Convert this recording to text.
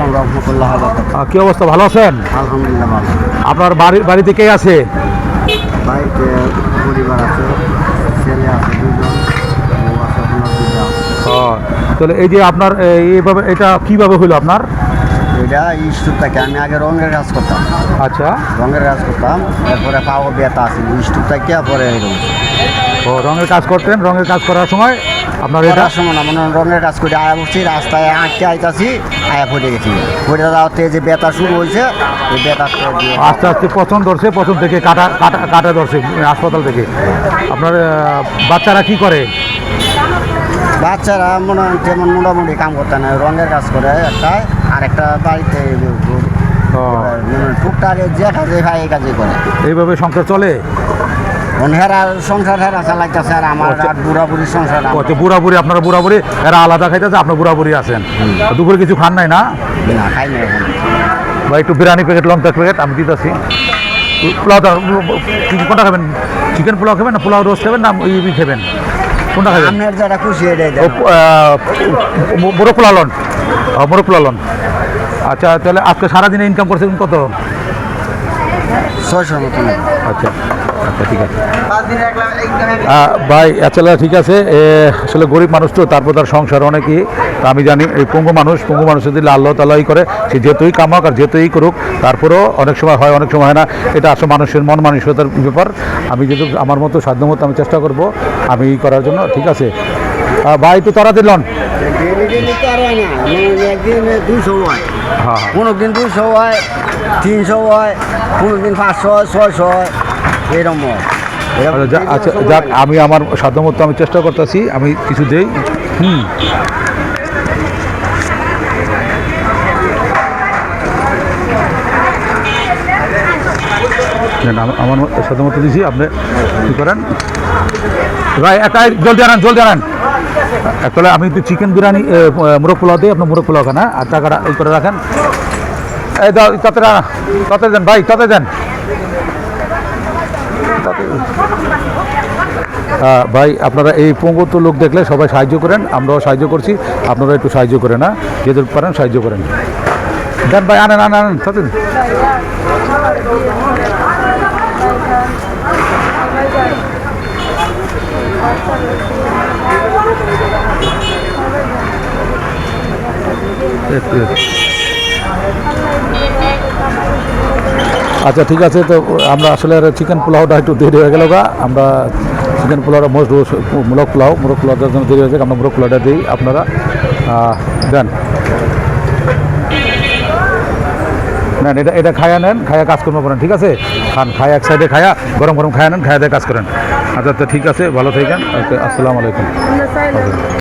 আসসালাম রহমতুল্লাহ। কি অবস্থা, ভালো আছেন? আলহামদুলিল্লাহ ভালো। আপনার বাড়িতে কে আছে? বাড়িতে পরিবার আছে, ছেলে আছে 2জন, বউ আছে আপনার 2জন। তাহলে এই যে আপনার এইভাবে এটা কিভাবে হলো আপনার? এটা স্টুপ থেকে আমি আগে রঙের কাজ করতাম। আচ্ছা, রঙের কাজ করতাম, এরপরে পাওয়া ব্যথা আছে স্টুপ থেকে, পরে এরকম ও রঙের কাজ করতেন। রঙের কাজ করার সময় আপনার এটা এটার সময় না মনে হয় রঙের কাজ করে আয়া বসছি, রাস্তায় আঁকতে আইতাছি, আয়া ফুটে গেছি। ফুটে যাওয়াতে যে ব্যথা শুরু হয়েছে, ওই ব্যথাটা দিয়ে আস্তে আস্তে পছন্দ ধরছে, পছন্দ থেকে কাটা কাটা কাটা ধরছে হাসপাতাল থেকে। আপনার বাচ্চারা কি করে? বাচ্চারা মনে হয় তেমন মোটামুটি কাম করতে না, রঙের কাজ করে একটা, আর একটা বাড়িতে টুকটাক যে কাজে খায় এই কাজে করে। এইভাবে সংসার চলে? হেরা সংসার হেরা চালাইতেছে, আর আমার আর বুড়াবুড়ির সংসার। বুড়া বুড়ি, আপনারা বুড়া বুড়ি এরা আলাদা খাইতেছে, আপনার বুড়া বুড়ি আছেন। দুপুরে কিছু খান নাই না? না খাই না এখন। বা একটু বিরিয়ানি প্যাকেট, লঙ্কা প্যাকেট আমি দিতেছি। পোলাও কোনটা খাবেন? চিকেন পোলাও খাবেন না পোলাও রোস্ট খাবেন না ইবি খাবেন? কোনটা খাবেন? আপনার যারা খুশি এটাই দেন। মোরগ পোলাও লন, মোরগ পোলাও লন। আচ্ছা, তাহলে আজকে সারাদিনে ইনকাম করছেন কত? 600 মতো। আচ্ছা আচ্ছা, ঠিক আছে ভাই। আচ্ছা ঠিক আছে, আসলে গরিব মানুষ তো, তারপর তার সংসার অনেকই। তা আমি জানি এই পঙ্গু মানুষ যদি আল্লাহ তালাই করে, সে যেহেতুই কামাক আর যেহেতুই করুক, তারপরেও অনেক সময় হয় অনেক সময় হয় না। এটা আসলে মানুষের মন মানসিকতার ব্যাপার। আমি যেহেতু আমার মতো সাধ্য মতো আমি চেষ্টা করব আমি করার জন্য, ঠিক আছে ভাই? একটু তাড়াতাড়ি লন। একদিন 200 হয়, হ্যাঁ, কোনো দিন 200 হয়, 300 হয়, কোনো দিন 500 হয়, 600 হয়, এরকম হয়। আচ্ছা যাক, আমি আমার সাধ্য মতো আমি চেষ্টা করতেছি, আমি কিছু দেই। আমার সাধ্য মতো দিছি, আপনি কী করেন ভাই? একাই জলদি আনান। তাহলে আমি একটু চিকেন বিরিয়ানি মোরগ পোলাও দিই, আপনার মোরগ পোলাও খান, আর টাকাটা এই করে রাখেন। এই তাতে দেন ভাই, তাতে দেন ভাই। আপনারা এই পঙ্গুত্ব লোক দেখলে সবাই সাহায্য করেন, আমরাও সাহায্য করছি, আপনারা একটু সাহায্য করেন, না যেতে পারেন সাহায্য করেন। দেন ভাই, আনেন তাতে। আচ্ছা ঠিক আছে, তো আমরা আসলে চিকেন পোলাওটা একটু দেরি হয়ে গেল গা। আমরা চিকেন পোলাওটা মোরগ পোলাওটার জন্য দেরি হয়েছে, আমরা মোরগ পোলাওটা দিই, আপনারা দেন। নেন, এটা খায়া নেন, খায়া কাজকর্ম করেন, ঠিক আছে? খান, খায়া এক সাইডে খায়া গরম খায়া নেন, খায়া দিয়ে কাজ করেন। আচ্ছা ঠিক আছে, ভালো থাকেন। ওকে, আসসালামু আলাইকুম।